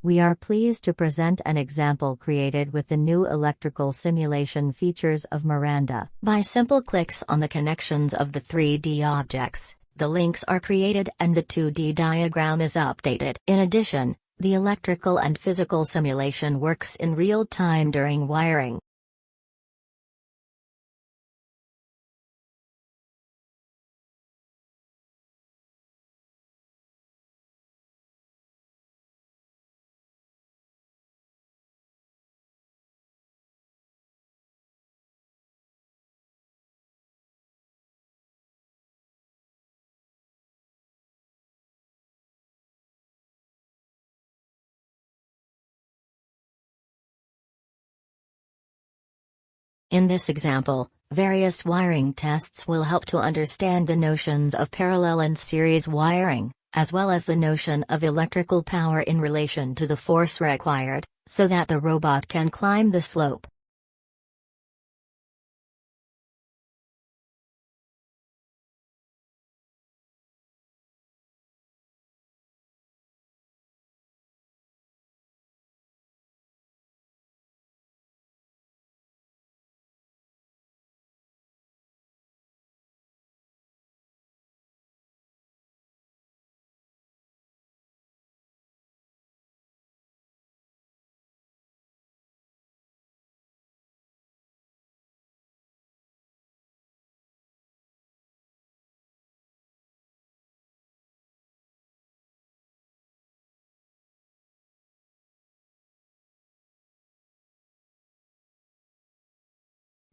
We are pleased to present an example created with the new electrical simulation features of Miranda. By simple clicks on the connections of the 3D objects, the links are created and the 2D diagram is updated. In addition, the electrical and physical simulation works in real time during wiring. In this example, various wiring tests will help to understand the notions of parallel and series wiring, as well as the notion of electrical power in relation to the force required, so that the robot can climb the slope.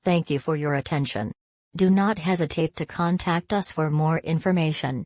Thank you for your attention. Do not hesitate to contact us for more information.